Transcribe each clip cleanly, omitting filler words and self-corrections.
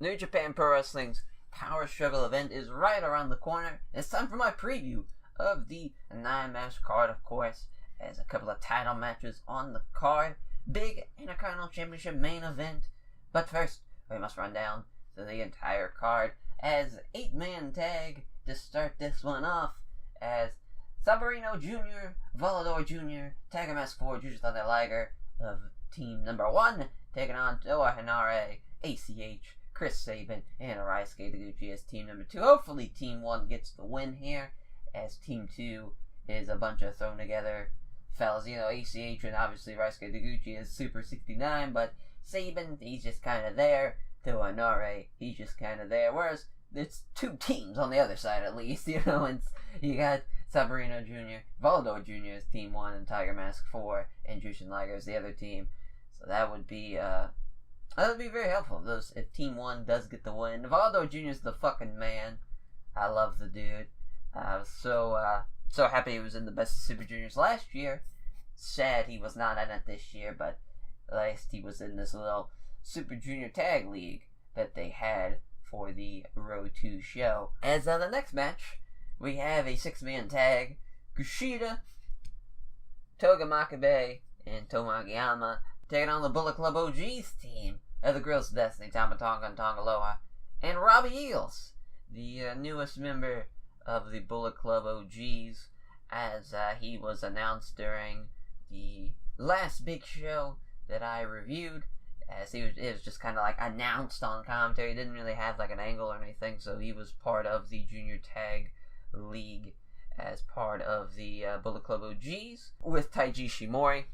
New Japan Pro Wrestling's Power Struggle event is right around the corner. It's time for my preview of the 9-match card, of course, as a couple of title matches on the card. Big Intercontinental Championship main event. But first, we must run down to the entire card as 8-man tag to start this one off, as Sabarino Jr., Volador Jr., Tiger Mask 4, Juju Thunder Liger of Team Number 1, taking on Toa Henare, ACH, Chris Sabin, and Ryusuke Taguchi as Team Number 2. Hopefully Team 1 gets the win here, as Team 2 is a bunch of thrown together fellas. You know, ACH and obviously Ryusuke Taguchi is Super 69, but Sabin, he's just kind of there. Toa Henare, he's just kind of there. Whereas it's two teams on the other side, at least, you know, and you got Sabarino Jr., Volador Jr. is Team 1, and Tiger Mask 4, and Jushin Liger is the other team. So that would be very helpful if Team 1 does get the win. Volador Jr. is the fucking man. I love the dude. I was so happy he was in the Best of Super Juniors last year. Sad he was not in it this year, but at least he was in this little Super Junior Tag League that they had for the Row 2 show. As the next match, we have a 6-man tag. Kushida, Toga Makabe, and Tomoyama taking on the Bullet Club OG's team of the Girls of Destiny, Tama Tonga and Tongaloa, and Robbie Eagles, the newest member of the Bullet Club OGs, as he was announced during the last big show that I reviewed, as it was just kind of like announced on commentary. He didn't really have like an angle or anything, so he was part of the Junior Tag League as part of the Bullet Club OGs with Taiji Shimori.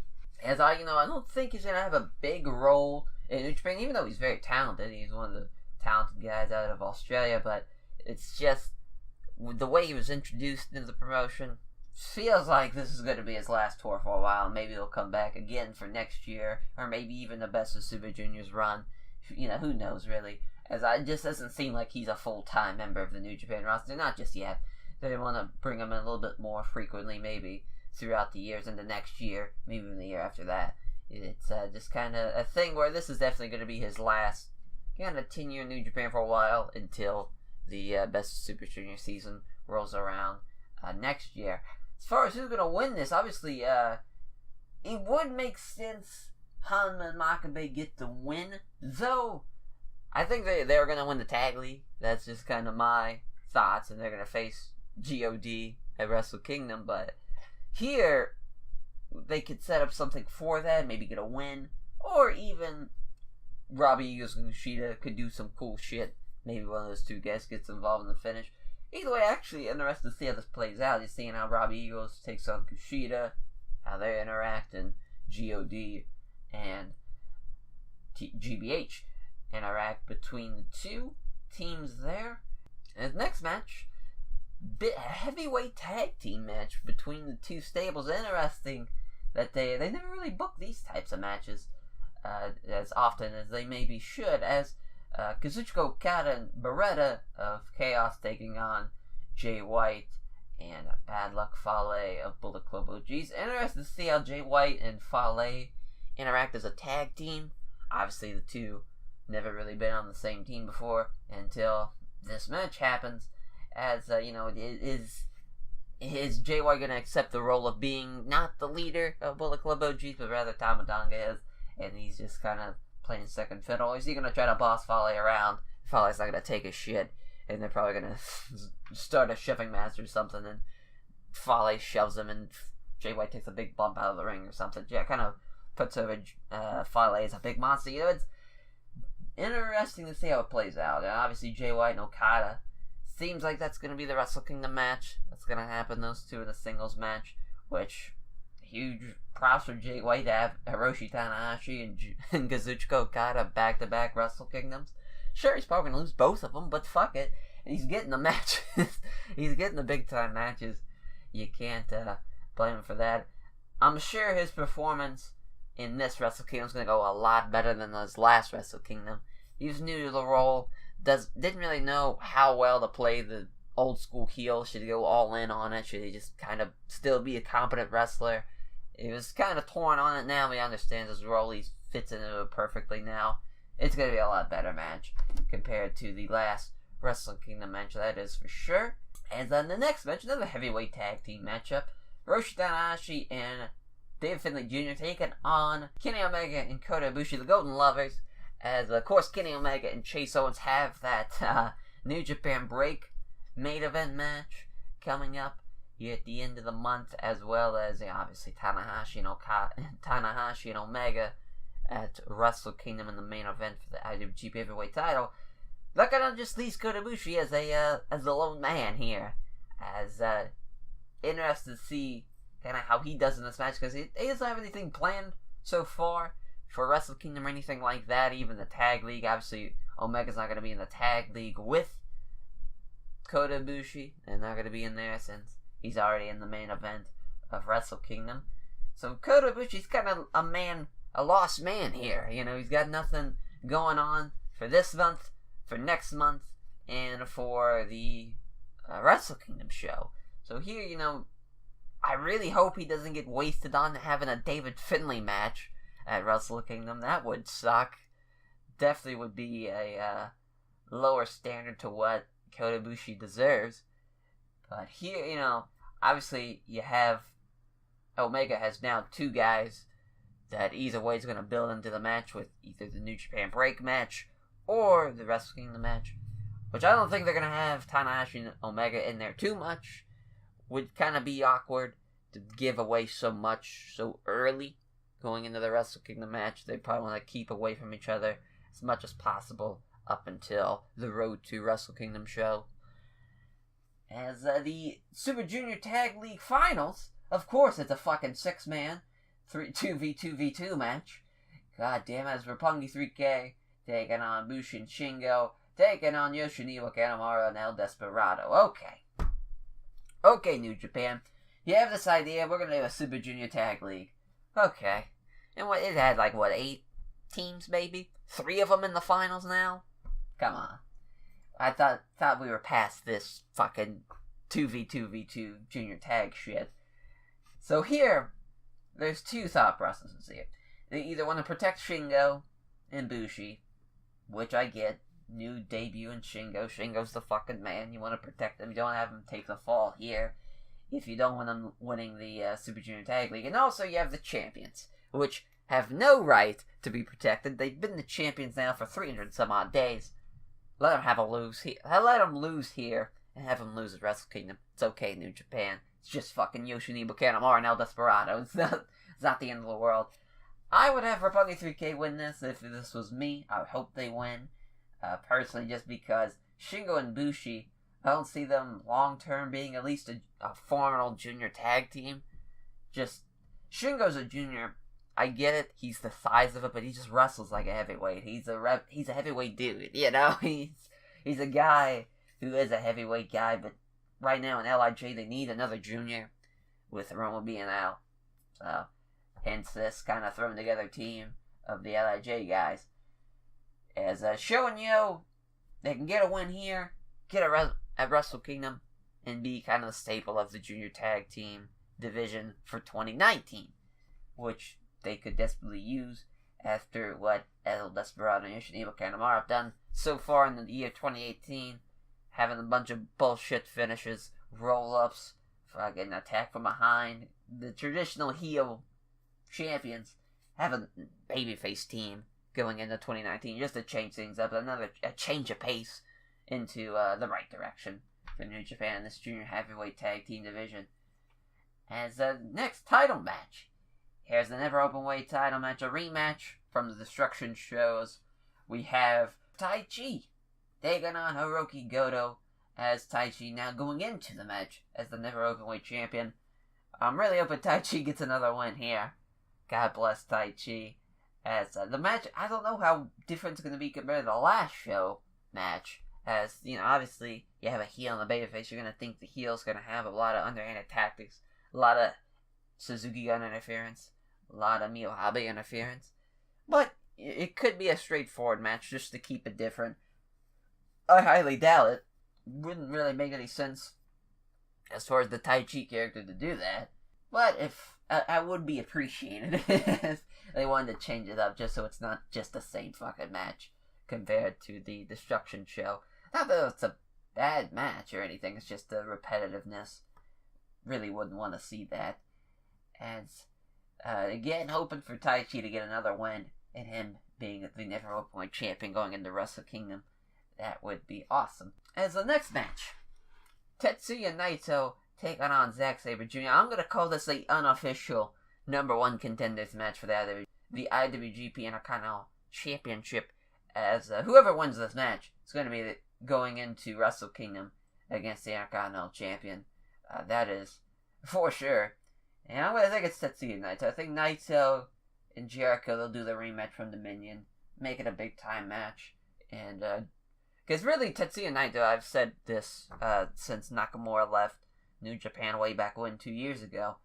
As I don't think he's going to have a big role in New Japan, even though he's very talented. He's one of the talented guys out of Australia, but it's just the way he was introduced into the promotion. Feels like this is going to be his last tour for a while, and maybe he'll come back again for next year, or maybe even the Best of Super Juniors run. Who knows, really. As it just doesn't seem like he's a full-time member of the New Japan roster, not just yet. They want to bring him in a little bit more frequently, maybe throughout the years, into next year, maybe even the year after that. It's just kind of a thing where this is definitely going to be his last kind of tenure in New Japan for a while, until the Best of Super Junior season rolls around next year. As far as who's going to win this, obviously, it would make sense Hanma and Makabe get the win, though I think they're going to win the tag league. That's just kind of my thoughts, and they're going to face GOD at Wrestle Kingdom, but here they could set up something for that, maybe get a win, or even Robbie Eagles and Kushida could do some cool shit. Maybe one of those two guys gets involved in the finish. Either way, actually interested to see how this plays out. You're seeing how Robbie Eagles takes on Kushida, how they interact, and GOD and GBH interact between the two teams there. And the next match, a heavyweight tag team match between the two stables. Interesting that they never really book these types of matches as often as they maybe should, as Kazuchika Okada and Beretta of Chaos taking on Jay White and Bad Luck Fale of Bullet Club OGs. Interesting to see how Jay White and Fale interact as a tag team. Obviously the two never really been on the same team before until this match happens. As is Jay White going to accept the role of being not the leader of Bullet Club OGs, but rather Tama Tonga is, and he's just kind of playing second fiddle? Is he going to try to boss Fale around? Fale's not going to take a shit, and they're probably going to start a shoving match or something, and Fale shoves him, and Jay White takes a big bump out of the ring or something. Yeah, kind of puts over Fale as a big monster. It's interesting to see how it plays out. And obviously, Jay White and Okada, seems like that's going to be the Wrestle Kingdom match. That's going to happen, those two in a singles match, which huge props for Jay White to have Hiroshi Tanahashi and Kazuchika Okada back-to-back Wrestle Kingdoms. Sure, he's probably going to lose both of them, but fuck it. He's getting the matches. He's getting the big-time matches. You can't blame him for that. I'm sure his performance in this Wrestle Kingdom is going to go a lot better than his last Wrestle Kingdom. He was new to the role. Didn't really know how well to play the old school heel. Should he go all in on it? Should he just kind of still be a competent wrestler? He was kind of torn on it now. He understands his role. He fits into it perfectly now. it's going to be a lot better match compared to the last Wrestle Kingdom match, that is for sure. And then the next match, another heavyweight tag team matchup. Hiroshi Tanahashi and David Finlay Jr. taking on Kenny Omega and Kota Ibushi, the Golden Lovers. As, of course, Kenny Omega and Chase Owens have that New Japan Break main event match coming up here at the end of the month, as well as, obviously, Tanahashi and Omega at Wrestle Kingdom in the main event for the IWGP Heavyweight title. That kind of just leaves Kota Ibushi as a lone man here. As interested to see kind of how he does in this match, because he doesn't have anything planned so far for Wrestle Kingdom or anything like that. Even the tag league, obviously Omega's not going to be in the tag league with Kota Ibushi, and not going to be in there since he's already in the main event of Wrestle Kingdom. So Kota Ibushi's kind of a lost man here. You know, he's got nothing going on for this month, for next month, and for the Wrestle Kingdom show. So here, you know, I really hope he doesn't get wasted on having a David Finlay match at Wrestle Kingdom. That would suck. Definitely would be a lower standard to what Kota Ibushi deserves. But here, you know, obviously you have Omega has now two guys that either way is going to build into the match with either the New Japan Break match or the Wrestle Kingdom match, which I don't think they're going to have Tanahashi and Omega in there too much. Would kind of be awkward to give away so much so early going into the Wrestle Kingdom match. They probably want to keep away from each other as much as possible up until the Road to Wrestle Kingdom show. As the Super Junior Tag League Finals, of course it's a fucking 6-man 2v2v2 match. God damn it, it's Roppongi 3K taking on Bushi and Shingo, taking on Yoshinobu Kanemaru and El Desperado. Okay, New Japan, you have this idea, we're gonna have a Super Junior Tag League. Okay. And what, it had 8 teams maybe? 3 of them in the finals now? Come on. I thought we were past this fucking 2v2v2 junior tag shit. So here, there's 2 thought processes here. They either want to protect Shingo and Bushi, which I get. New debut in Shingo. Shingo's the fucking man. You want to protect him. You don't have him take the fall here if you don't want him winning the Super Junior Tag League. And also you have the champions, which have no right to be protected. They've been the champions now for 300 some odd days. Let them have a lose here. Let them lose here and have them lose at Wrestle Kingdom. It's okay, New Japan. It's just fucking Yoshinobu Kanemaru and El Desperado. It's not the end of the world. I would have Roppongi 3K win this if this was me. I would hope they win. Personally, just because Shingo and Bushi, I don't see them long-term being at least a formidable junior tag team. Just, Shingo's a junior. I get it. He's the size of it, but he just wrestles like a heavyweight. He's a heavyweight dude, you know? He's a guy who is a heavyweight guy, but right now in LIJ they need another junior with Roma being out. So, hence this kind of thrown together team of the LIJ guys. As showing you they can get a win here, get at Wrestle Kingdom, and be kind of the staple of the junior tag team division for 2019, which they could desperately use after what El Desperado and Yoshinobu Kanemaru have done so far in the year 2018, having a bunch of bullshit finishes, roll-ups, fucking attack from behind. The traditional heel champions have a babyface team going into 2019 just to change things up, a change of pace into the right direction for New Japan in this junior heavyweight tag team division. As the next title match, here's the Never Openweight title match, a rematch from the Destruction shows. We have Taichi taking on Hiroki Goto, as Taichi now going into the match as the Never Openweight champion. I'm really hoping Taichi gets another win here. God bless Taichi. As the match, I don't know how different it's going to be compared to the last show match. As, you know, obviously, you have a heel and a babyface. You're going to think the heel's going to have a lot of underhanded tactics, a lot of Suzuki Gun interference, a lot of Miyohabe interference. But it could be a straightforward match just to keep it different. I highly doubt it. Wouldn't really make any sense as far as the Taichi character to do that. But if I would be appreciated if they wanted to change it up just so it's not just the same fucking match compared to the Destruction show. Not that it's a bad match or anything, it's just the repetitiveness. Really wouldn't want to see that. And again, hoping for Taichi to get another win and him being the Never Openweight champion going into Wrestle Kingdom. That would be awesome. As the next match, Tetsuya Naito taking on Zack Sabre Jr. I'm going to call this the unofficial #1 contenders match for the IWGP Intercontinental Championship, as whoever wins this match is going to be going into Wrestle Kingdom against the Intercontinental Champion. That is for sure. And I think it's Tetsuya Naito. I think Naito and Jericho, they'll do the rematch from Dominion, make it a big time match. And because really, Tetsuya Naito, I've said this since Nakamura left New Japan way back when, 2 years ago.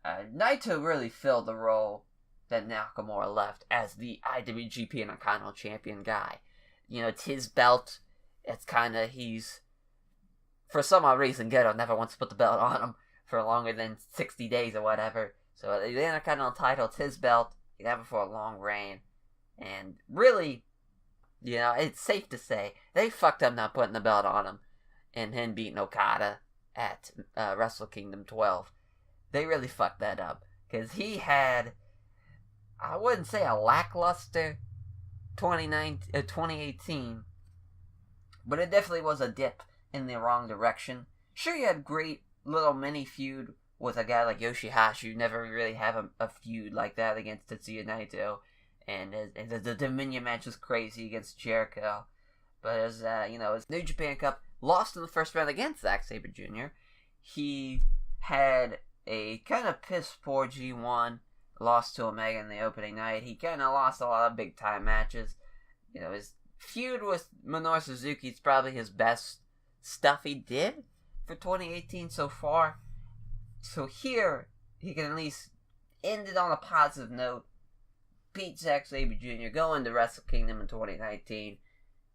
Naito really filled the role that Nakamura left as the IWGP Intercontinental Champion guy. You know, it's his belt. It's kind of, he's, for some odd reason, Gedo never wants to put the belt on him for longer than 60 days or whatever. So the Intercontinental title, it's his belt. He have it for a long reign. And really, you know, it's safe to say they fucked up not putting the belt on him and him beating Okada at Wrestle Kingdom 12. They really fucked that up. Because he had, I wouldn't say a lackluster 2018, but it definitely was a dip in the wrong direction. Sure, you had great little mini feud with a guy like Yoshihashi. You never really have a feud like that against Tetsuya Naito. And the Dominion match was crazy against Jericho. But as New Japan Cup lost in the first round against Zack Sabre Jr., he had a kind of piss poor G1, lost to Omega in the opening night. He kind of lost a lot of big time matches. You know, his feud with Minoru Suzuki is probably his best stuff he did for 2018 so far. So here, he can at least end it on a positive note, beat Zack Sabre Jr., go into Wrestle Kingdom in 2019,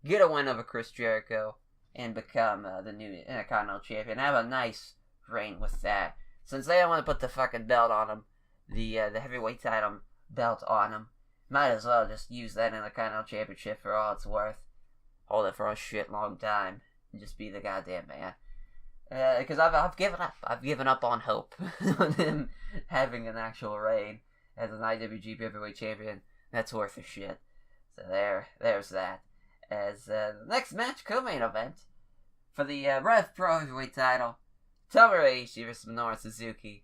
get a win over Chris Jericho, and become the new Intercontinental Champion. Have a nice reign with that. Since they don't want to put the fucking belt on him, the heavyweight title belt on him, might as well just use that Intercontinental Championship for all it's worth. Hold it for a shit long time, and just be the goddamn man. Because I've given up. I've given up on hope on him having an actual reign as an IWGP Heavyweight Champion. That's worth a shit. So there's that. As the next match, co-main event for the Rev Pro Heavyweight title, Tomohiro Ishii versus Minoru Suzuki.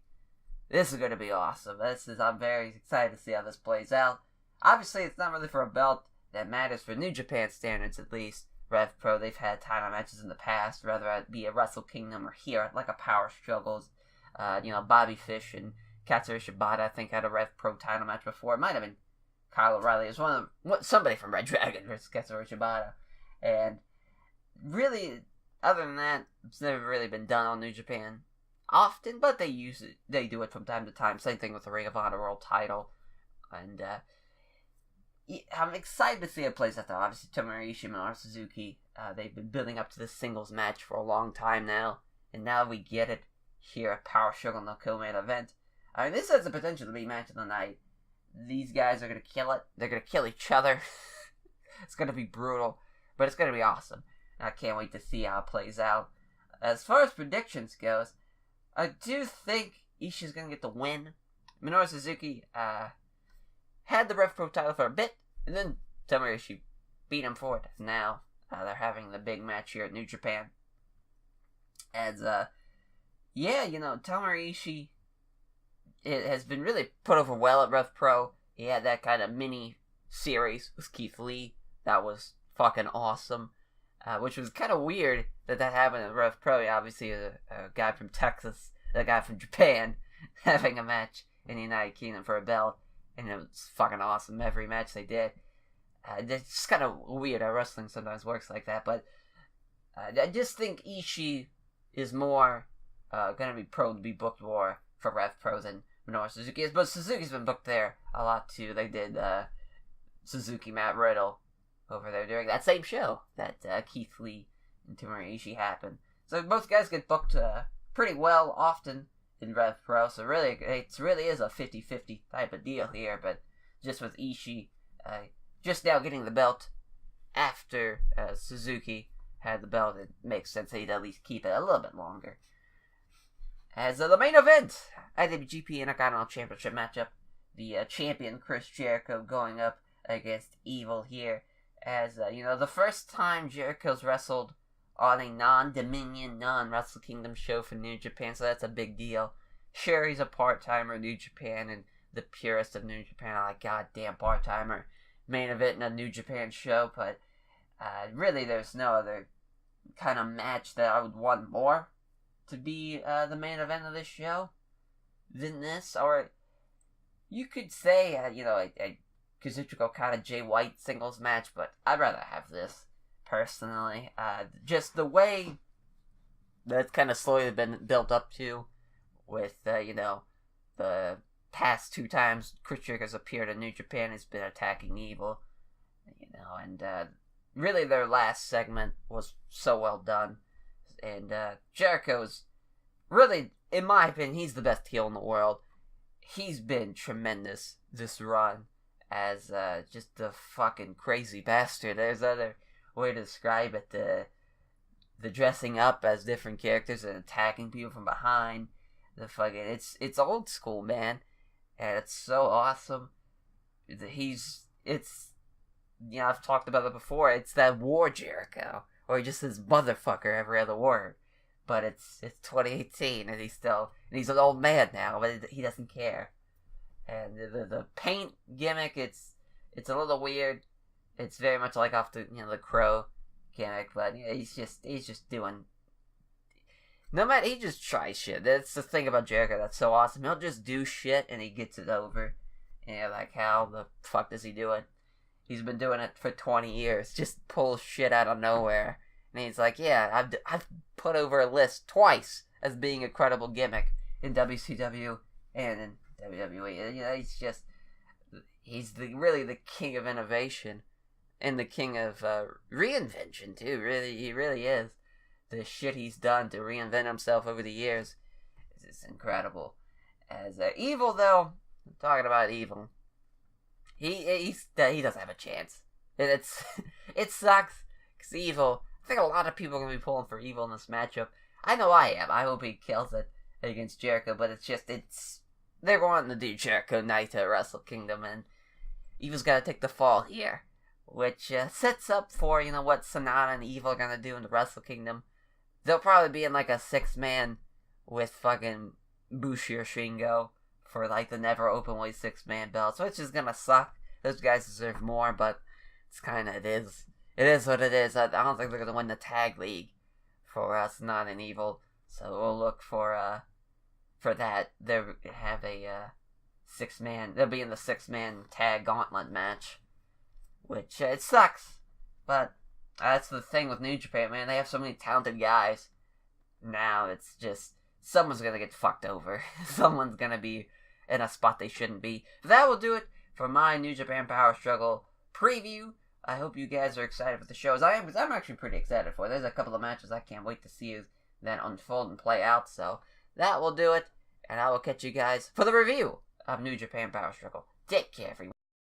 This is going to be awesome. I'm very excited to see how this plays out. Obviously, it's not really for a belt that matters for New Japan standards, at least. Rev Pro, they've had title matches in the past, whether it be at Wrestle Kingdom or here, like a Power Struggles. Bobby Fish and Katsura Shibata, I think, had a Rev Pro title match before. It might have been Kyle O'Reilly. It was somebody from Red Dragon versus Katsura Shibata. And really, other than that, it's never really been done on New Japan often, but they use it. They do it from time to time. Same thing with the Ring of Honor World title. And I'm excited to see how it plays out, though. Obviously, Tomohiro Ishii and Minoru Suzuki, they've been building up to this singles match for a long time now. And now we get it here at Power Struggle in the co-main event. I mean, this has the potential to be match of the night. These guys are going to kill it. They're going to kill each other. It's going to be brutal, but it's going to be awesome. And I can't wait to see how it plays out. As far as predictions goes, I do think Ishii's going to get the win. Minoru Suzuki had the Rev Pro title for a bit, and then Tomohiro Ishii beat him for it. Now they're having the big match here at New Japan. As, Tomohiro Ishii, it has been really put over well at Rev Pro. He had that kind of mini series with Keith Lee. That was fucking awesome. Which was kind of weird that happened at Rev Pro. Obviously, a guy from Texas, a guy from Japan, having a match in the United Kingdom for a belt. And it was fucking awesome, every match they did. It's just kind of weird how wrestling sometimes works like that. But I just think Ishii is more going to be prone to be booked more for Rev Pro than Minoru Suzuki is. But Suzuki's been booked there a lot too. They did Suzuki Matt Riddle over there during that same show that Keith Lee and Tomohiro Ishii happened. So both guys get booked pretty well often in Rev Pro, so really, it really is a 50-50 type of deal here, but just with Ishii just now getting the belt after Suzuki had the belt, it makes sense that he'd at least keep it a little bit longer. As the main event, IWGP Intercontinental Championship matchup, the champion Chris Jericho going up against Evil here, as, the first time Jericho's wrestled on a non-Dominion, non-Wrestle Kingdom show for New Japan, so that's a big deal. Sure, he's a part-timer in New Japan, and the purest of New Japan are like, goddamn part-timer, main event in a New Japan show, but really there's no other kind of match that I would want more to be the main event of this show than this. Or you could say, a Kazuchika Okada Jay White singles match, but I'd rather have this, personally. Just the way that's kind of slowly been built up to with, the past 2 times Chris Jericho's appeared in New Japan has been attacking Evil, and really their last segment was so well done. And Jericho's really, in my opinion, he's the best heel in the world. He's been tremendous this run as just a fucking crazy bastard. There's other way to describe it. The dressing up as different characters and attacking people from behind. The fucking it's old school, man, and it's so awesome. I've talked about it before. It's that war Jericho, or he just says motherfucker every other word. But it's 2018, and he's an old man now, but he doesn't care. And the paint gimmick, it's a little weird. It's very much like off the the Crow gimmick, but he's just doing. No matter, he just tries shit. That's the thing about Jericho that's so awesome. He'll just do shit and he gets it over. And you're like, how the fuck does he do it? He's been doing it for 20 years. Just pulls shit out of nowhere. And he's like, yeah, I've put over a list twice as being a credible gimmick in WCW and in WWE. He's really the king of innovation and the king of reinvention too. Really, he really is. The shit he's done to reinvent himself over the years is incredible. As Evil, though, talking about Evil, he doesn't have a chance. It sucks because Evil. I think a lot of people are gonna be pulling for Evil in this matchup. I know I am. I hope he kills it against Jericho, but they're wanting to do Jericho night at Wrestle Kingdom, and Evil's gotta take the fall here, which sets up for what Sonata and Evil are gonna do in the Wrestle Kingdom. They'll probably be in like a 6-man with fucking Bushi or Shingo for like the never openweight 6-man belts, which is gonna suck. Those guys deserve more, but it is. It is what it is. I don't think they're gonna win the tag league for us, not an Evil. So we'll look for that. They'll have a 6-man. They'll be in the 6-man tag gauntlet match, which it sucks, but that's the thing with New Japan, man. They have so many talented guys. Now it's just someone's gonna get fucked over. Someone's gonna be in a spot they shouldn't be. That will do it for my New Japan Power Struggle preview. I hope you guys are excited for the shows. I am, because I'm actually pretty excited for it. There's a couple of matches I can't wait to see then unfold and play out. So that will do it, and I will catch you guys for the review of New Japan Power Struggle. Take care, everyone.